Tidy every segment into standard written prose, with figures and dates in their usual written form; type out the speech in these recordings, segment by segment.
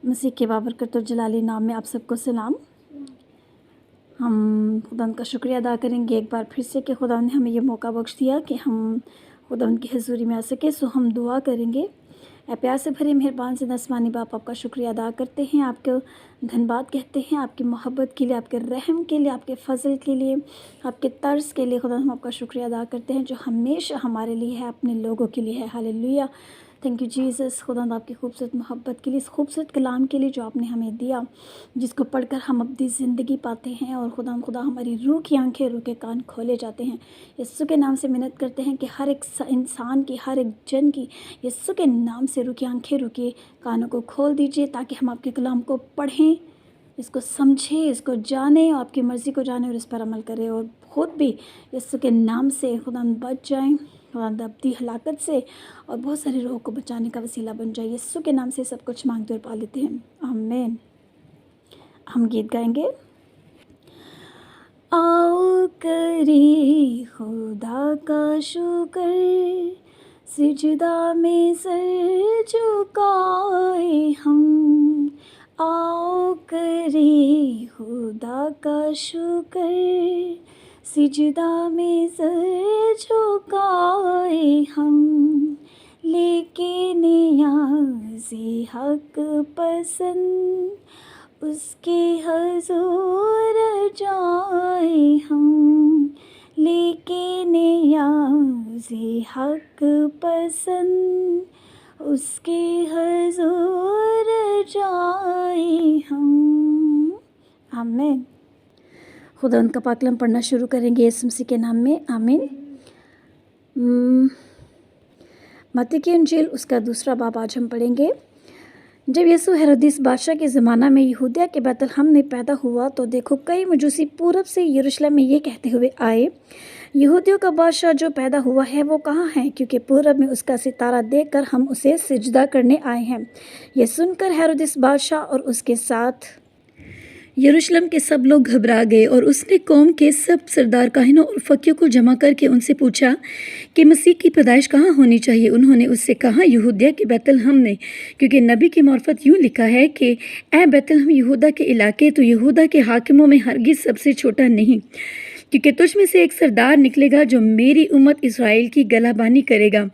मसीह के बाबरकत और जलाली नाम में आप सबको सलाम। हम खुदा का शुक्रिया अदा करेंगे एक बार फिर से कि खुदा ने हमें ये मौका बख्श दिया कि हम खुदा की हजूरी में आ सके। सो हम दुआ करेंगे। ए प्यार से भरे मेहरबान से आसमानी बाप, आपका शुक्रिया अदा करते हैं, आपको धन्यवाद कहते हैं आपकी मोहब्बत के लिए, आपके रहम के लिए, आपके फ़ज़ल के लिए, आपके तर्स के लिए। खुदा हम आपका शुक्रिया अदा करते हैं जो हमेशा हमारे लिए है, अपने लोगों के लिए है। Hallelujah, thank you Jesus. खुदा आपकी खूबसूरत मोहब्बत के लिए, इस खूबसूरत कलाम के लिए जो आपने हमें दिया, जिसको पढ़कर हम अपनी ज़िंदगी पाते हैं। और खुदा हमारी रूह की आंखें, रूह के कान खोले जाते हैं। यीशु के नाम से मिन्नत करते हैं कि हर एक इंसान की, हर एक जन की यीशु के नाम से रूह की आंखें, रूह के कानों को खोल दीजिए, ताकि हम आपके कलाम को पढ़ें, इसको समझें, इसको जानें, आपकी मर्ज़ी को जानें और इस पर अमल करें, और ख़ुद भी यीशु के नाम से खुदा बच जाएं, खुदा अपनी हलाकत से, और बहुत सारे लोगों को बचाने का वसीला बन जाए। यीशु के नाम से सब कुछ मांगते और पा लेते हैं, आमीन। हम गीत गाएंगे। आओ करें खुदा का शुक्र, सिजदा में सर झुकाए हम। आओ करें खुदा का शुक्र, सिजदा में सर झुकाए हम। लेके नियाज़े हक पसंद, उसके हज़ूर जाए हम। लेके नियाज़े हक पसंद, उसके हज़ूर जाए हम, आमीन। खुदा उनका पाक कलाम पढ़ना शुरू करेंगे यीशु मसीह के नाम में, आमीन। मत्ती की इंजील उसका 2 बाब आज हम पढ़ेंगे। जब यीशु हेरोदिस बादशाह के ज़माना में यहूदिया के बैतलहम में पैदा हुआ, तो देखो कई मजूसी पूरब से यरूशलेम में ये कहते हुए आए, यहूदियों का बादशाह जो पैदा हुआ है वो कहाँ है? क्योंकि पूरब में उसका सितारा देखकर हम उसे सिजदा करने आए हैं। यह सुनकर हेरोदिस बादशाह और उसके साथ यरूशलेम के सब लोग घबरा गए, और उसने कौम के सब सरदार, काहिनों और फकीरों को जमा करके उनसे पूछा कि मसीह की पैदाइश कहाँ होनी चाहिए। उन्होंने उससे कहा, यहूदिया के बैतलहम में, क्योंकि नबी की मार्फत यूँ लिखा है कि ए बैतलहम यहूदा के इलाके, तो यहूदा के हाकिमों में हरगिज़ सबसे छोटा नहीं, क्योंकि तुझ में से एक सरदार निकलेगा जो मेरी उम्मत इस्राएल की गलाबानी करेगा।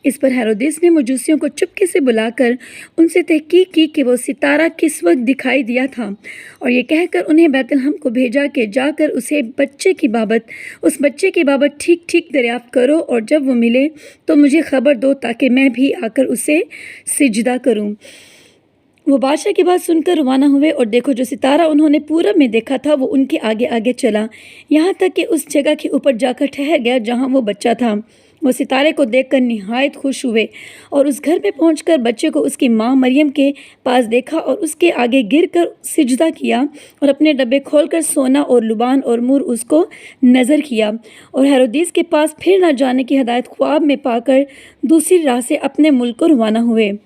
इस पर हेरोदेस ने मजूसियों को चुपके से बुलाकर उनसे तहकीक की कि वो सितारा किस वक्त दिखाई दिया था, और ये कहकर उन्हें बैतलहम को भेजा कि जाकर उस बच्चे की बाबत ठीक ठीक दरियाफ्त करो, और जब वो मिले तो मुझे खबर दो, ताकि मैं भी आकर उसे सिजदा करूं। वो बादशाह की बात सुनकर रवाना हुए, और देखो जो सितारा उन्होंने पूरब में देखा था वो उनके आगे आगे चला, यहाँ तक कि उस जगह के ऊपर जाकर ठहर गया जहाँ वो बच्चा था। वो सितारे को देखकर निहायत खुश हुए, और उस घर में पहुंचकर बच्चे को उसकी माँ मरियम के पास देखा, और उसके आगे गिरकर सिजदा किया, और अपने डब्बे खोलकर सोना और लुबान और मूर उसको नज़र किया। और हेरोदिस के पास फिर न जाने की हिदायत ख्वाब में पाकर दूसरी राह से अपने मुल्क को रवाना हुए।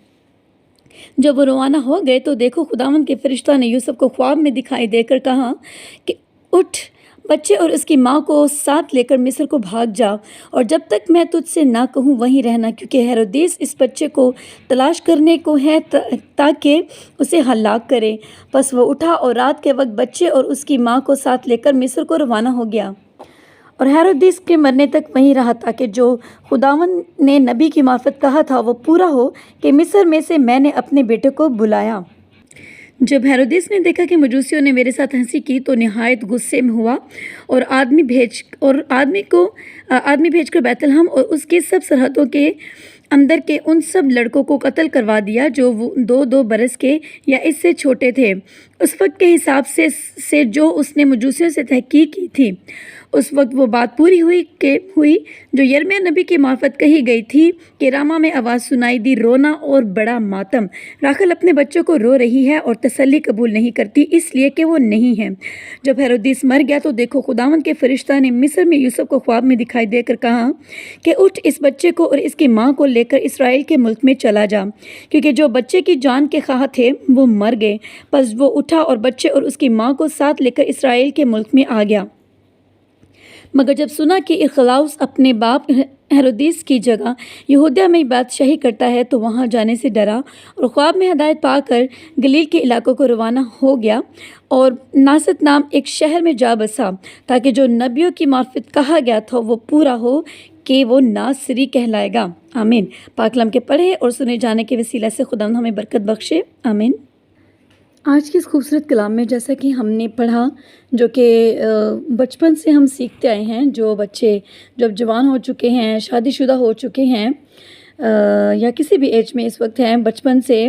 जब वो रवाना हो गए तो देखो खुदावंद के फरिश्ता ने यूसुफ को ख्वाब में दिखाई देकर कहा कि उठ, बच्चे और उसकी माँ को साथ लेकर मिस्र को भाग जा, और जब तक मैं तुझसे ना कहूँ वहीं रहना, क्योंकि हेरोदेस इस बच्चे को तलाश करने को है ताकि उसे हलाक करे। बस वो उठा और रात के वक्त बच्चे और उसकी माँ को साथ लेकर मिस्र को रवाना हो गया, और हेरोदिस के मरने तक वहीं रहा, ताकि जो खुदावन ने नबी की मार्फत कहा था वो पूरा हो कि मिस्र में से मैंने अपने बेटे को बुलाया। जब हेरोदिस ने देखा कि मजूसियों ने मेरे साथ हंसी की, तो निहायत गुस्से में हुआ, और आदमी भेजकर बैतलहम और उसके सब सरहदों के अंदर के उन सब लड़कों को कत्ल करवा दिया जो वो 2-2 बरस के या इससे छोटे थे, उस वक्त के हिसाब से जो उसने मजूसियों से तहकीक की थी। उस वक्त वो बात पूरी हुई जो यिर्मयाह नबी की मार्फत कही गई थी कि रामा में आवाज़ सुनाई दी, रोना और बड़ा मातम। राखल अपने बच्चों को रो रही है और तसल्ली कबूल नहीं करती, इसलिए कि वो नहीं है। जब हेरोदिस मर गया तो देखो खुदावंद के फरिश्ता ने मिस्र में यूसुफ को ख्वाब में दिखाई देकर कहा कि उठ, इस बच्चे को और इसकी माँ को लेकर इसराइल के मुल्क में चला जा, क्योंकि जो बच्चे की जान के ख्वाह थे वो मर गए। बस वो उठा और बच्चे और उसकी माँ को साथ लेकर इसराइल के मुल्क में आ गया। मगर जब सुना कि इखलाउस अपने बाप हेरोदेस की जगह यहूदिया में बादशाही करता है तो वहाँ जाने से डरा और ख्वाब में हदायत पाकर गलील के इलाकों को रवाना हो गया और नासरत नाम एक शहर में जा बसा, ताकि जो नबियों की मार्फत कहा गया था वो पूरा हो कि वो नासरी कहलाएगा। आमीन। पाक कलाम के पढ़े और सुने जाने के वसीला से खुदा हमें बरकत बख्शे। आमीन। आज के इस खूबसूरत कलाम में जैसा कि हमने पढ़ा, जो कि बचपन से हम सीखते आए हैं, जो बच्चे जब जवान हो चुके हैं, शादीशुदा हो चुके हैं या किसी भी एज में इस वक्त हैं, बचपन से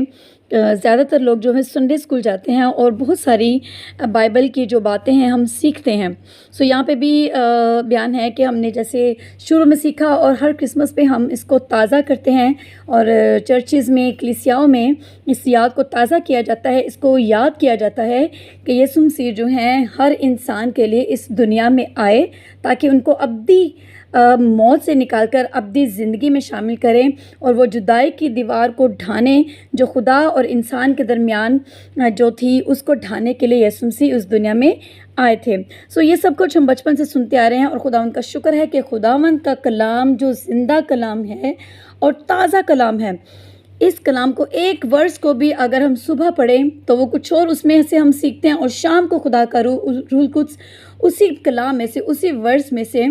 ज़्यादातर लोग जो है संडे स्कूल जाते हैं और बहुत सारी बाइबल की जो बातें हैं हम सीखते हैं। सो यहाँ पे भी बयान है कि हमने जैसे शुरू में सीखा और हर क्रिसमस पे हम इसको ताज़ा करते हैं और चर्चेज़ में, कलीसियाओं में इस याद को ताज़ा किया जाता है, इसको याद किया जाता है कि यीशु मसीह जो हैं हर इंसान के लिए इस दुनिया में आए ताकि उनको अब्दी मौत से निकालकर अब्दी ज़िंदगी में शामिल करें और वो जुदाई की दीवार को ढाने, जो खुदा और इंसान के दरमियान जो थी उसको ढाने के लिए यीशु मसीह उस दुनिया में आए थे। सो ये सब कुछ हम बचपन से सुनते आ रहे हैं और खुदावंद का शुक्र है कि खुदावंद का कलाम जो ज़िंदा कलाम है और ताज़ा कलाम है, इस कलाम को एक वर्स को भी अगर हम सुबह पढ़ें तो वो कुछ और उसमें से हम सीखते हैं और शाम को खुदा का रूह कुछ उसी कलाम में से, उसी वर्स में से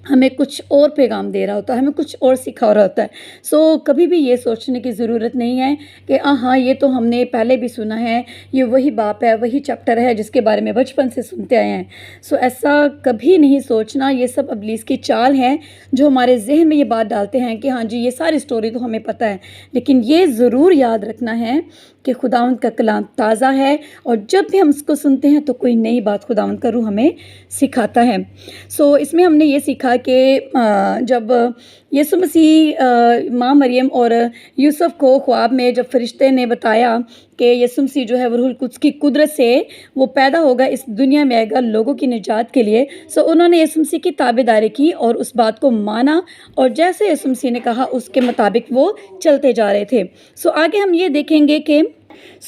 हमें कुछ और पैगाम दे रहा होता है, हमें कुछ और सिखा रहा होता है। सो कभी भी ये सोचने की ज़रूरत नहीं है कि हाँ ये तो हमने पहले भी सुना है, ये वही बाप है, वही चैप्टर है जिसके बारे में बचपन से सुनते आए हैं। सो ऐसा कभी नहीं सोचना। ये सब इब्लीस की चाल है जो हमारे जहन में ये बात डालते हैं कि हाँ जी ये सारी स्टोरी तो हमें पता है, लेकिन ये ज़रूर याद रखना है कि खुदावंद का कलाम ताज़ा है और जब भी हम इसको सुनते हैं तो कोई नई बात खुदावंद का रूह हमें सिखाता है। सो इसमें हमने ये सीखा कि जब यीशु मसीह माँ मरियम और यूसुफ को ख्वाब में जब फरिश्ते ने बताया कि यीशु मसीह जो है वो रूहुल कुद्स की कुदरत से वो पैदा होगा, इस दुनिया में आएगा लोगों की निजात के लिए, सो उन्होंने यीशु मसीह की ताबेदारी की और उस बात को माना और जैसे यीशु मसीह ने कहा उसके मुताबिक वो चलते जा रहे थे। सो आगे हम ये देखेंगे कि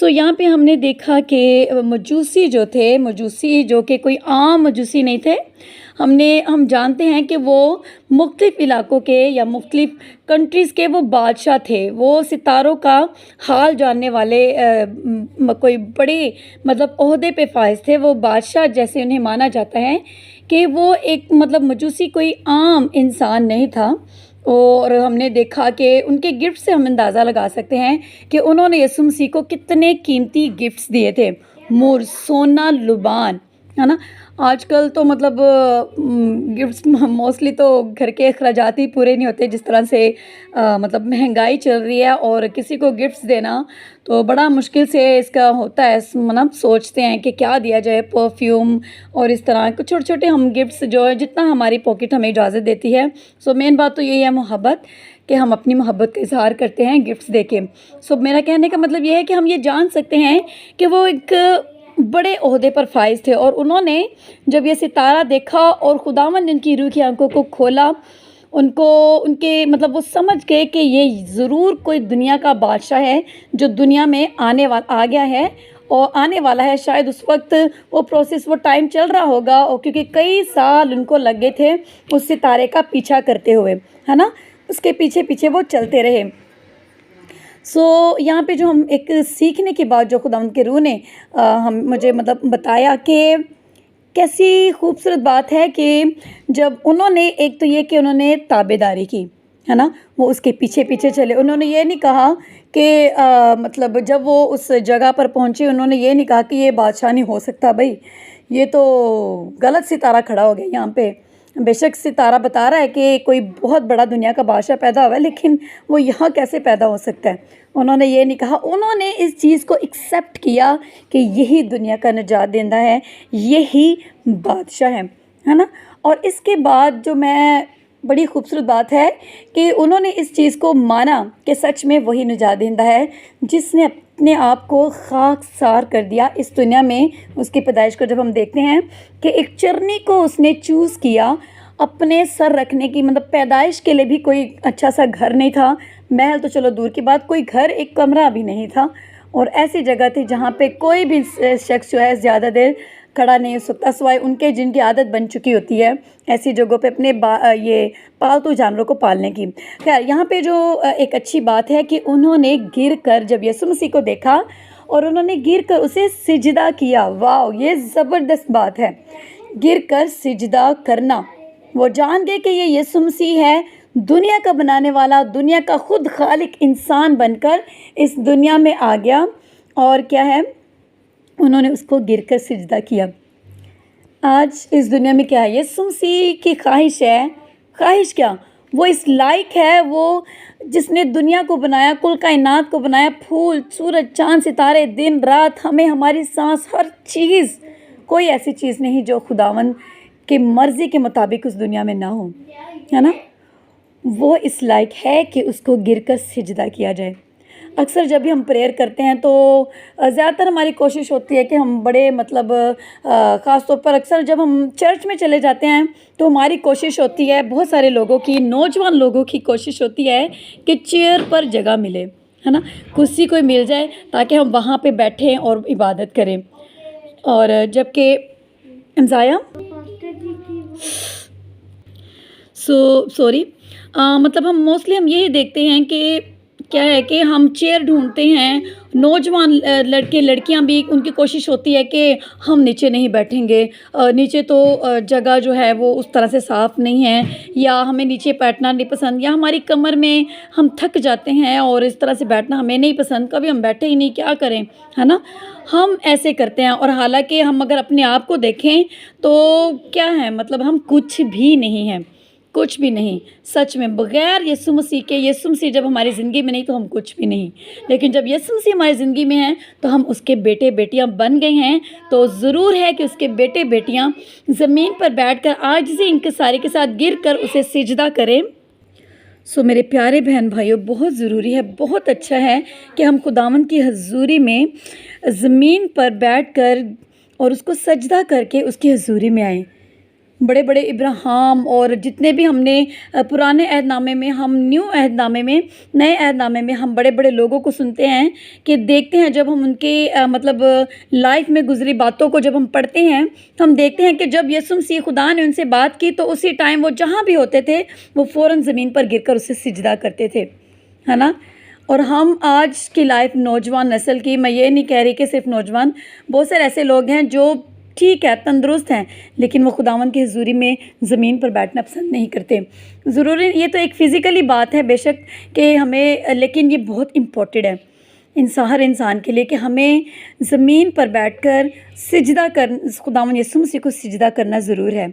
यहाँ पे हमने देखा कि मजूसी जो थे, मजूसी जो कि कोई आम मजूसी नहीं थे, हम जानते हैं कि वो मुख्तलिफ़ इलाकों के या मुख्तलिफ़ कंट्रीज़ के वो बादशाह थे। वो सितारों का हाल जानने वाले कोई बड़े मतलब ओहदे पे फाइज थे। वो बादशाह जैसे उन्हें माना जाता है कि वो एक मतलब मजूसी कोई आम इंसान नहीं था। और हमने देखा कि उनके गिफ्ट से हम अंदाज़ा लगा सकते हैं कि उन्होंने यीशु मसीह को कितने कीमती गिफ्ट्स दिए थे। मोर, सोना, लुबान, है ना। आजकल तो मतलब गिफ्ट्स मोस्टली तो घर के अखराजात ही पूरे नहीं होते, जिस तरह से मतलब महंगाई चल रही है और किसी को गिफ्ट्स देना तो बड़ा मुश्किल से इसका होता है। मतलब सोचते हैं कि क्या दिया जाए, परफ्यूम और इस तरह के छोटे छोटे हम गिफ्ट्स जो है जितना हमारी पॉकेट हमें इजाज़त देती है। सो मेन बात तो यही है मोहब्बत, कि हम अपनी मोहब्बत का इजहार करते हैं गिफ्ट्स देके। सो मेरा कहने का मतलब ये है कि हम ये जान सकते हैं कि वो एक बड़े ओहदे पर फाइज थे और उन्होंने जब ये सितारा देखा और खुदावंद ने उनकी रूह की आंखों को खोला, उनके मतलब वो समझ गए कि ये ज़रूर कोई दुनिया का बादशाह है जो दुनिया में आ गया है और आने वाला है। शायद उस वक्त वो प्रोसेस, वो टाइम चल रहा होगा और क्योंकि कई साल उनको लग गए थे उस सितारे का पीछा करते हुए, है ना, उसके पीछे पीछे वो चलते रहे। यहाँ पे जो हम एक सीखने की बात जो खुदावंद के रूह ने मुझे मतलब बताया कि कैसी खूबसूरत बात है कि जब उन्होंने एक तो ये कि उन्होंने ताबेदारी की, है ना, वो उसके पीछे पीछे चले। उन्होंने ये नहीं कहा कि मतलब जब वो उस जगह पर पहुँचे उन्होंने ये नहीं कहा कि ये बादशाह नहीं हो सकता, भाई ये तो गलत सितारा खड़ा हो गया यहाँ पे। बेशक सितारा बता रहा है कि कोई बहुत बड़ा दुनिया का बादशाह पैदा हुआ है, लेकिन वो यहाँ कैसे पैदा हो सकता है। उन्होंने ये नहीं कहा, उन्होंने इस चीज़ को एक्सेप्ट किया कि यही दुनिया का निजात देंदा है, यही बादशाह है ना। और इसके बाद जो मैं बड़ी खूबसूरत बात है कि उन्होंने इस चीज़ को माना कि सच में वही निजात देंदा है जिसने अपने आप को खाकसार कर दिया इस दुनिया में। उसकी पैदाइश को जब हम देखते हैं कि एक चरनी को उसने चूज़ किया अपने सर रखने की, मतलब पैदाइश के लिए भी कोई अच्छा सा घर नहीं था, महल तो चलो दूर की बात, कोई घर, एक कमरा भी नहीं था। और ऐसी जगह थी जहाँ पे कोई भी शख्स जो है ज़्यादा देर کھڑا نہیں ہو سکتا سوائے ان کے جن کی عادت بن چکی ہوتی ہے ایسی جگہوں پہ اپنے یہ پالتو جانوروں کو پالنے کی۔ خیر یہاں پہ جو ایک اچھی بات ہے کہ انہوں نے گر کر جب یسوع مسیح کو دیکھا اور انہوں نے گر کر اسے سجدہ کیا۔ واو، یہ زبردست بات ہے، گر کر سجدہ کرنا۔ وہ جان گئے کہ یہ یسوع مسیح ہے، دنیا کا بنانے والا، دنیا کا خود خالق انسان بن کر اس دنیا میں آ گیا، اور کیا ہے، انہوں نے اس کو گر کر سجدہ کیا۔ آج اس دنیا میں کیا ہے، یسوع مسیح کی خواہش ہے، خواہش کیا، وہ اس لائق ہے، وہ جس نے دنیا کو بنایا، کل کائنات کو بنایا، پھول، سورج، چاند، ستارے، دن رات، ہمیں، ہماری سانس، ہر چیز، کوئی ایسی چیز نہیں جو خداوند کی مرضی کے مطابق اس دنیا میں نہ ہو، ہے نا۔ وہ اس لائق ہے کہ اس کو گر کر سجدہ کیا جائے۔ اکثر جب بھی ہم پریئر کرتے ہیں تو زیادہ تر ہماری کوشش ہوتی ہے کہ ہم بڑے خاص طور پر اکثر جب ہم چرچ میں چلے جاتے ہیں تو ہماری کوشش ہوتی ہے، بہت سارے لوگوں کی، نوجوان لوگوں کی کوشش ہوتی ہے کہ چیئر پر جگہ ملے، ہے نا، کرسی کوئی مل جائے تاکہ ہم وہاں پہ بیٹھیں اور عبادت کریں۔ اور جب کہ امزایا سوری مطلب ہم موسٹلی ہم یہی دیکھتے ہیں کہ کیا ہے کہ ہم چیئر ڈھونڈتے ہیں، نوجوان لڑکے لڑکیاں بھی ان کی کوشش ہوتی ہے کہ ہم نیچے نہیں بیٹھیں گے، نیچے تو جگہ جو ہے وہ اس طرح سے صاف نہیں ہے، یا ہمیں نیچے بیٹھنا نہیں پسند، یا ہماری کمر میں ہم تھک جاتے ہیں اور اس طرح سے بیٹھنا ہمیں نہیں پسند، کبھی ہم بیٹھے ہی نہیں، کیا کریں، ہے نا، ہم ایسے کرتے ہیں۔ اور حالانکہ ہم اگر اپنے آپ کو دیکھیں تو کیا ہے، مطلب ہم کچھ بھی نہیں ہیں، کچھ بھی نہیں، سچ میں بغیر یسوع مسیح کے، یسوع مسیح جب ہماری زندگی میں نہیں تو ہم کچھ بھی نہیں، لیکن جب یسوع مسیح ہماری زندگی میں ہیں تو ہم اس کے بیٹے بیٹیاں بن گئے ہیں۔ تو ضرور ہے کہ اس کے بیٹے بیٹیاں زمین پر بیٹھ کر عاجزی انکساری کے ساتھ گر کر اسے سجدہ کریں۔ میرے پیارے بہن بھائیوں، بہت ضروری ہے، بہت اچھا ہے کہ ہم خداوند کی حضوری میں زمین پر بیٹھ کر اور اس کو سجدہ کر کے اس کی حضوری میں آئیں۔ بڑے بڑے ابراہیم اور جتنے بھی ہم نے پرانے عہد نامے میں، ہم نیو عہد نامے میں، نئے عہد نامے میں ہم بڑے بڑے لوگوں کو سنتے ہیں کہ دیکھتے ہیں، جب ہم ان کے لائف میں گزری باتوں کو جب ہم پڑھتے ہیں تو ہم دیکھتے ہیں کہ جب یسوع مسیح خدا نے ان سے بات کی تو اسی ٹائم وہ جہاں بھی ہوتے تھے وہ فوراً زمین پر گر کر اسے سجدہ کرتے تھے، ہے نا۔ اور ہم آج کی لائف نوجوان نسل کی، میں یہ نہیں کہہ رہی کہ صرف نوجوان، بہت سارے ایسے لوگ ہیں جو ٹھیک ہے تندرست ہیں لیکن وہ خداوند کی حضوری میں زمین پر بیٹھنا پسند نہیں کرتے۔ ضروری یہ تو ایک فزیکلی بات ہے بے شک کہ ہمیں، لیکن یہ بہت امپورٹنٹ ہے ہر انسان کے لیے کہ ہمیں زمین پر بیٹھ کر سجدہ خداوند یسوع مسیح کو سجدہ کرنا ضرور ہے،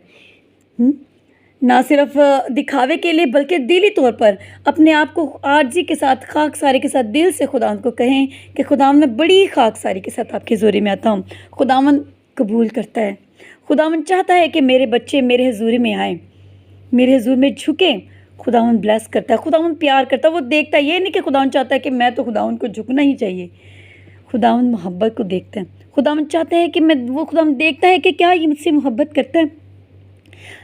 نہ صرف دکھاوے کے لیے بلکہ دلی طور پر اپنے آپ کو عاجزی کے ساتھ، خاکساری کے ساتھ دل سے خداوند کو کہیں کہ خداوند میں بڑی خاکساری کے ساتھ آپ کی حضوری میں آتا ہوں۔ خداوند قبول کرتا ہے، خداوند چاہتا ہے کہ میرے بچے میرے حضور میں آئیں، میرے حضور میں جھکیں۔ خداوند بلیس کرتا ہے، خداوند پیار کرتا ہے، وہ دیکھتا ہے، یہ نہیں کہ خداوند چاہتا ہے کہ میں تو خداوند کو جھکنا ہی چاہیے، خداوند محبت کو دیکھتا ہے، خداوند چاہتا ہے کہ وہ خداوند دیکھتا ہے کہ کیا یہ مجھ سے محبت کرتا ہے۔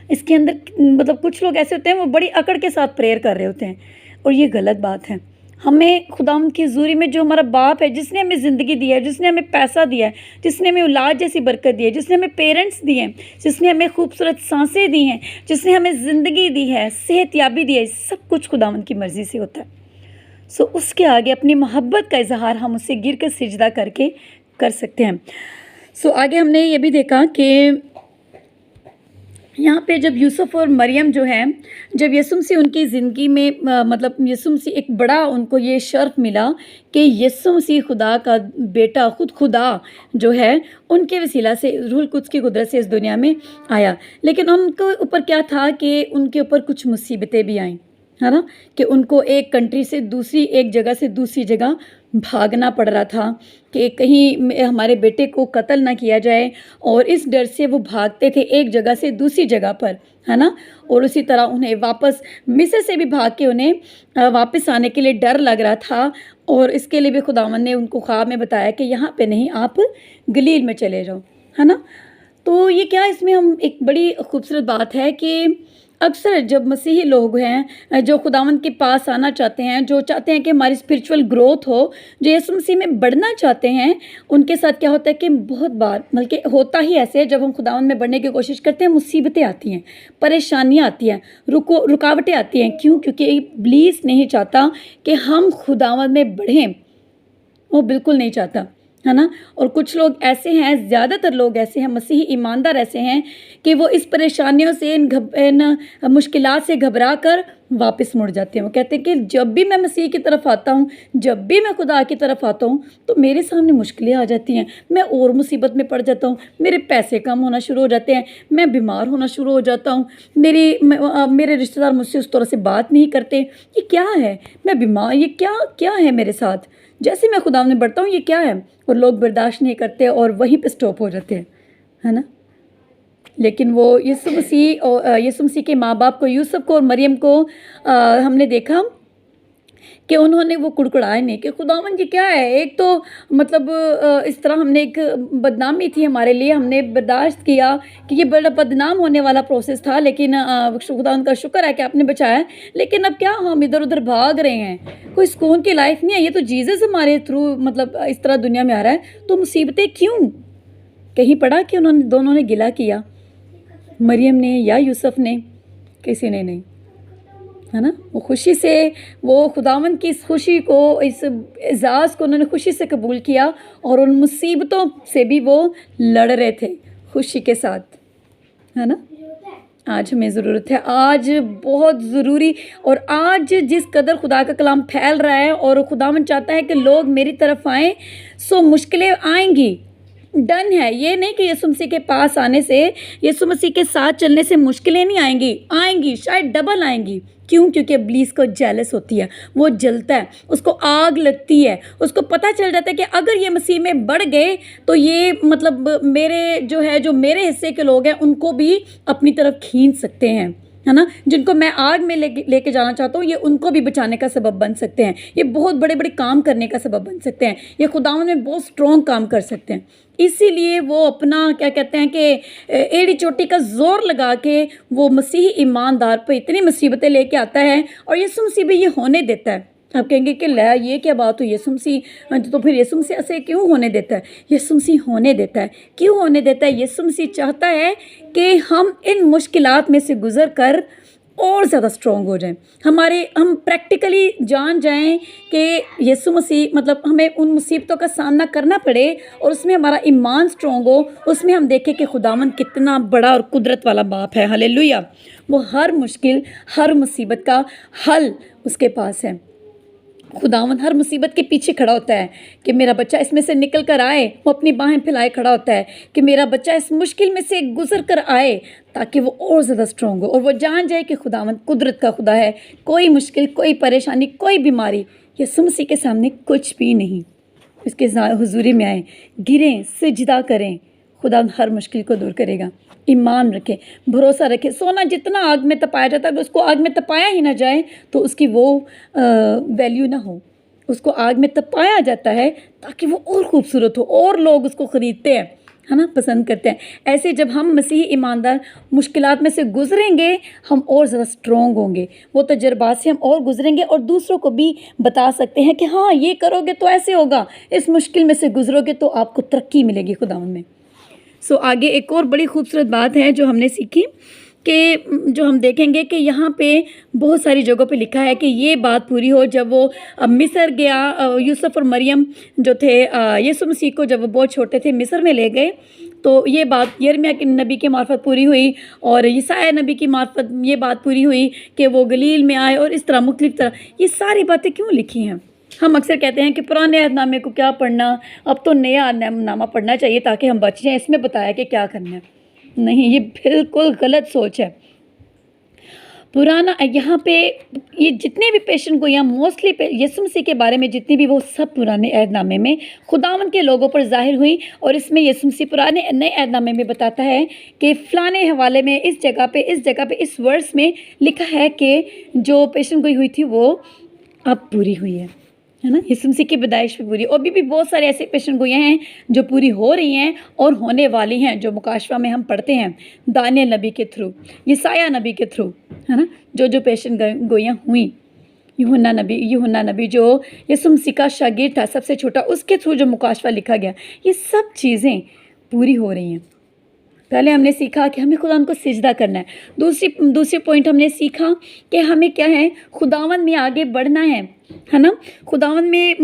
اس کے اندر کچھ لوگ ایسے ہوتے ہیں وہ بڑی اکڑ کے ساتھ پریئر کر رہے ہوتے ہیں، اور یہ غلط بات ہے۔ ہمیں خداوند کی حضوری میں جو ہمارا باپ ہے، جس نے ہمیں زندگی دی ہے، جس نے ہمیں پیسہ دیا ہے، جس نے ہمیں اولاد جیسی برکت دی ہے، جس نے ہمیں پیرنٹس دی ہیں، جس نے ہمیں خوبصورت سانسیں دی ہیں، جس نے ہمیں زندگی دی ہے، صحت یابی دی ہے، سب کچھ خداوند کی مرضی سے ہوتا ہے۔ اس کے آگے اپنی محبت کا اظہار ہم اسے گر کر سجدہ کر کے کر سکتے ہیں۔ آگے ہم نے یہ بھی دیکھا کہ یہاں پہ جب یوسف اور مریم جو ہیں، جب یسوع مسیح ان کی زندگی میں یسوع مسیح ایک بڑا ان کو یہ شرف ملا کہ یسوع مسیح خدا کا بیٹا، خود خدا جو ہے، ان کے وسیلہ سے روح القدس کی قدرت سے اس دنیا میں آیا، لیکن ان کے اوپر کیا تھا کہ ان کے اوپر کچھ مصیبتیں بھی آئیں، ہے نا، کہ ان کو ایک کنٹری سے دوسری، ایک جگہ سے دوسری جگہ بھاگنا پڑ رہا تھا کہ کہیں ہمارے بیٹے کو قتل نہ کیا جائے، اور اس ڈر سے وہ بھاگتے تھے ایک جگہ سے دوسری جگہ پر، ہے نا۔ اور اسی طرح انہیں واپس مصر سے بھی بھاگ کے انہیں واپس آنے کے لیے ڈر لگ رہا تھا، اور اس کے لیے بھی خداوند نے ان کو خواب میں بتایا کہ یہاں پہ نہیں، آپ گلیل میں چلے جاؤ، ہے نا۔ تو یہ کیا، اس میں ہم ایک بڑی خوبصورت بات ہے کہ अक्सर जब मसीही लोग हैं जो खुदावंद के पास आना चाहते हैं, जो चाहते हैं कि हमारी स्पिरिचुअल ग्रोथ हो, जो यीशु मसीह में बढ़ना चाहते हैं, उनके साथ क्या होता है कि बहुत बार बल्कि होता ही ऐसे है, जब हम खुदावंद में बढ़ने की कोशिश करते हैं मुसीबतें आती हैं, परेशानियां आती हैं, रुकावटें आती हैं। क्यों? क्योंकि इब्लीस नहीं चाहता कि हम खुदावंद में बढ़ें, वो बिल्कुल नहीं चाहता, है ना। और कुछ लोग ऐसे हैं, ज़्यादातर लोग ऐसे हैं, मसीही ईमानदार ऐसे हैं कि वो इस परेशानियों से इन मुश्किलात से घबरा कर वापस मुड़ जाते हैं। वो कहते हैं कि जब भी मैं मसीह की तरफ आता हूँ, जब भी मैं खुदा की तरफ आता हूँ, तो मेरे सामने मुश्किलें आ जाती हैं, मैं और मुसीबत में पड़ जाता हूँ, मेरे पैसे कम होना शुरू हो जाते हैं, मैं बीमार होना शुरू हो जाता हूँ, मेरे रिश्तेदार मुझसे उस तरह से बात नहीं करते। ये क्या है? मैं बीमार, ये क्या क्या है मेरे साथ? जैसे मैं खुदा में बढ़ता हूँ, ये क्या है? और लोग बर्दाश्त नहीं करते और वहीं पे स्टॉप हो जाते हैं, है ना। लेकिन वो यीशु मसीह के माँ बाप को, यूसुफ को और मरियम को हमने देखा कि उन्होंने वो कुड़कुड़ाए नहीं कि खुदावन जी क्या है। एक तो मतलब इस तरह हमने एक बदनामी थी हमारे लिए, हमने बर्दाश्त किया कि ये बड़ा बदनाम होने वाला प्रोसेस था, लेकिन खुदावन का शुक्र है कि आपने बचाया। लेकिन अब क्या हम इधर उधर भाग रहे हैं, कोई सुकून की लाइफ नहीं है। ये तो जीसस हमारे थ्रू मतलब इस तरह दुनिया में आ रहा है, तो मुसीबतें क्यों? कहीं पढ़ा कि उन्होंने दोनों ने गिला किया, मरियम ने या यूसुफ ने? किसी ने नहीं, है ना। वो खुशी से, वो खुदावंद की इस खुशी को, इस एजाज़ को उन्होंने खुशी से कबूल किया और उन मुसीबतों से भी वो लड़ रहे थे खुशी के साथ, है ना। आज हमें ज़रूरत है, आज बहुत ज़रूरी, और आज जिस कदर खुदा का कलाम फैल रहा है और खुदावंद चाहता है कि लोग मेरी तरफ आएँ, सो मुश्किलें आएंगी, डन है। ये नहीं कि यीशु मसीह के पास आने से, यीशु मसीह के साथ चलने से मुश्किलें नहीं आएंगी, शायद डबल आएंगी। क्यों? क्योंकि इब्लीस को जेलस होती है, वो जलता है, उसको आग लगती है, उसको पता चल जाता है कि अगर ये मसीह में बढ़ गए तो ये मतलब जो मेरे हिस्से के लोग हैं उनको भी अपनी तरफ खींच सकते हैं, है ना। जिनको मैं आग में लेके जाना चाहता हूँ, ये उनको भी बचाने का सबब बन सकते हैं, ये बहुत बड़े बड़े काम करने का सबब बन सकते हैं, ये खुदावंद में बहुत स्ट्रॉन्ग काम कर सकते हैं। इसीलिए वो अपना क्या कहते हैं कि एड़ी चोटी का जोर लगा के वो मसीही ईमानदार पर इतनी मुसीबतें लेके आता है, और यीशु मसीह भी ये होने देता है। आप कहेंगे कि ला ये क्या बात हुई, यीशु मसीह तो फिर यीशु मसीह ऐसे क्यों होने देता है? यीशु मसीह होने देता है। क्यों होने देता है? यीशु मसीह चाहता है कि हम इन मुश्किलात में से गुजर कर और ज़्यादा स्ट्रॉन्ग हो जाएं, हम प्रैक्टिकली जान जाएं कि यीशु मसीह मतलब हमें उन मुसीबतों का सामना करना पड़े और उसमें हमारा ईमान स्ट्रॉन्ग हो, उसमें हम देखें कि खुदावंद कितना बड़ा और कुदरत वाला बाप है। हालेलुया। वो हर मुश्किल, हर मुसीबत का हल उसके पास है। खुदावंद हर मुसीबत के पीछे खड़ा होता है कि मेरा बच्चा इसमें से निकल कर आए, वो अपनी बाहें फैलाए खड़ा होता है कि मेरा बच्चा इस मुश्किल में से गुजर कर आए, ताकि वो और ज़्यादा स्ट्रॉन्ग हो और वो जान जाए कि खुदावंद कुदरत का खुदा है। कोई मुश्किल, कोई परेशानी, कोई बीमारी यीशु मसीह के सामने कुछ भी नहीं। उसके हुजूरी में आए, गिरें, सिजदा करें, खुदावंद हर मुश्किल को दूर करेगा। ईमान रखें, भरोसा रखें। सोना जितना आग में तपाया जाता है, अगर उसको आग में तपाया ही ना जाए तो उसकी वो वैल्यू ना हो। उसको आग में तपाया जाता है ताकि वो और ख़ूबसूरत हो, और लोग उसको ख़रीदते हैं, है ना, पसंद करते हैं। ऐसे जब हम मसीही ईमानदार मुश्किलात में से गुजरेंगे, हम और ज़्यादा स्ट्रॉन्ग होंगे। वो तजर्बात से हम और गुजरेंगे और दूसरों को भी बता सकते हैं कि हाँ, ये करोगे तो ऐसे होगा, इस मुश्किल में से गुजरोगे तो आपको तरक्की मिलेगी खुदावंद में। सो आगे एक और बड़ी खूबसूरत बात है जो हमने सीखी कि जो हम देखेंगे कि यहाँ पे बहुत सारी जगहों पे लिखा है कि ये बात पूरी हो जब वो मिस्र गया, यूसुफ और मरियम जो थे यीशु मसीह को जब वो बहुत छोटे थे मिस्र में ले गए, तो ये बात यिर्मयाह के नबी के मार्फत पूरी हुई और यशायाह नबी की मार्फत ये बात पूरी हुई कि वो गलील में आए, और इस तरह मुख्तलिफ तरह ये सारी बातें क्यों लिखी हैं। हम अक्सर कहते हैं कि पुराने अहदनामे को क्या पढ़ना, अब तो नया अहदनामा पढ़ना चाहिए ताकि हम बच जाएं, इसमें बताया कि क्या करना है। नहीं, ये बिल्कुल गलत सोच है। पुराना यहाँ पे ये जितने भी पेशेंट गोइयाँ मोस्टली यीशु मसीह के बारे में जितनी भी, वो सब पुराने अहदनामे में खुदावंद के लोगों पर ज़ाहिर हुई, और इसमें यीशु मसीह पुराने नए अहदनामे में बताता है कि फ़लाने हवाले में इस जगह पे इस वर्स में लिखा है कि जो पेशेंट गोई हुई थी वो अब पूरी हुई है। है ना, यीशु मसीह की पैदाइश भी पूरी, और भी बहुत सारे ऐसे पेशन गोइयाँ हैं जो पूरी हो रही हैं और होने वाली हैं, जो मुकाशवा में हम पढ़ते हैं दानियल नबी के थ्रू, यसाया नबी के थ्रू, है ना, जो पेशन गोइयाँ हुई। यूहन्ना नबी जो यीशु मसीह का शागिर्द था, सबसे छोटा, उसके थ्रू जो मुकाशवा लिखा गया, ये सब चीज़ें पूरी हो रही हैं। पहले हमने सीखा कि हमें खुदा को सिजदा करना है। दूसरी पॉइंट हमने सीखा कि हमें क्या है, खुदावंद में आगे बढ़ना है ना, खुदावंद में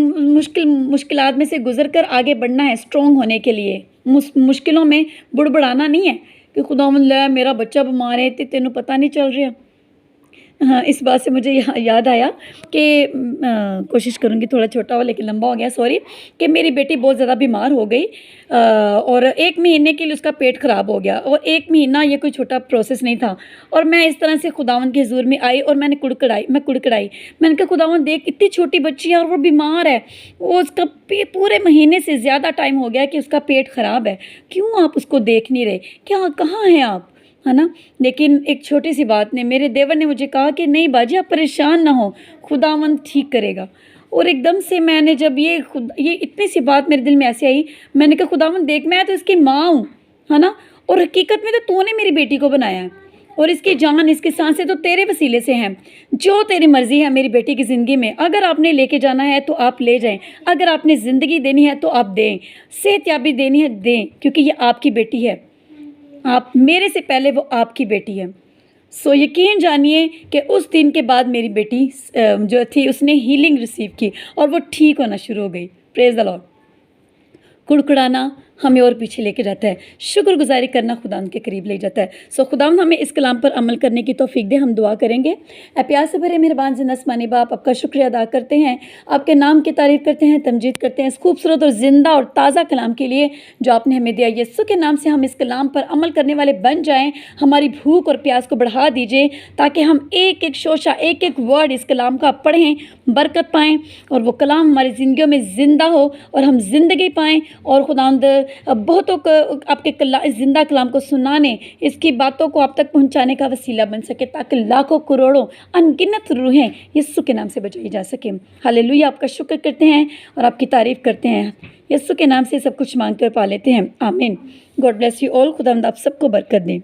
मुश्किलात में से गुजर कर आगे बढ़ना है, स्ट्रॉन्ग होने के लिए। मुश्किलों में बुड़बड़ाना नहीं है कि खुदावंद ले मेरा बच्चा बीमार है, तेनू पता नहीं चल रहा। हाँ, इस बात से मुझे याद आया कि कोशिश करूँगी थोड़ा छोटा हो लेकिन लंबा हो गया, सॉरी, कि मेरी बेटी बहुत ज़्यादा बीमार हो गई और 1 महीने के लिए उसका पेट ख़राब हो गया, और 1 महीना ये कोई छोटा प्रोसेस नहीं था। और मैं इस तरह से खुदावंद के हुज़ूर में आई और मैंने कुड़कुड़ाई। मैंने कहा खुदावंद देख, इतनी छोटी बच्ची है और वो बीमार है, वो उसका पूरे महीने से ज़्यादा टाइम हो गया कि उसका पेट ख़राब है, क्यों आप उसको देख नहीं रहे, क्या कहाँ हैं आप, है ना। लेकिन एक छोटी सी बात ने, मेरे देवर ने मुझे कहा कि नहीं बाजी आप परेशान ना हो, खुदावंद ठीक करेगा। और एकदम से मैंने जब ये इतनी सी बात मेरे दिल में ऐसे आई, मैंने कहा खुदावंद देख, मैं तो इसकी माँ हूँ, है ना, और हकीकत में तो तूने मेरी बेटी को बनाया है और इसकी जान इसकी सांसें तो तेरे वसीले से हैं। जो तेरी मर्ज़ी है मेरी बेटी की ज़िंदगी में, अगर आपने लेके जाना है तो आप ले जाएं, अगर आपने ज़िंदगी देनी है तो आप दें, सेहतयाबी देनी है दें, क्योंकि ये आपकी बेटी है, आप मेरे से पहले वो आपकी बेटी है। सो यकीन जानिए कि उस दिन के बाद मेरी बेटी जो थी उसने हीलिंग रिसीव की और वो ठीक होना शुरू हो गई। Praise the Lord. कुड़कुड़ाना हमें और पीछे लेके जाता है, शुक्रगुजारी करना खुदावंद के करीब ले जाता है। सो खुदावंद हमें इस कलाम पर अमल करने की तौफीक दे। हम दुआ करेंगे। प्यार से भरे मेहरबान जिन्ना आसमानी बाप, आपका शुक्रिया अदा करते हैं, आपके नाम की तारीफ़ करते हैं, तमजीद करते हैं इस खूबसूरत और ज़िंदा और ताज़ा कलाम के लिए जो आपने हमें दिया। यीशु के नाम से हम इस कलाम पर अमल करने वाले बन जाएँ। हमारी भूख और प्यास को बढ़ा दीजिए ताकि हम एक एक शोशा, एक एक वर्ड इस कलाम का पढ़ें, बरकत पाएँ और वो कलाम हमारी ज़िंदगियों में ज़िंदा हो और हम ज़िंदगी पाएँ। और खुदावंद बहुतों को आपके ज़िंदा कलाम को सुनाने, इसकी बातों को आप तक पहुंचाने का वसीला बन सके, ताकि लाखों करोड़ों अनगिनत रूहें यीशु के नाम से बचाई जा सके। हालेलुया। आपका शुक्र करते हैं और आपकी तारीफ़ करते हैं। यीशु के नाम से सब कुछ मांगते और पा लेते हैं। आमीन। God bless you all. खुदावंद आप सबको बरकत दें।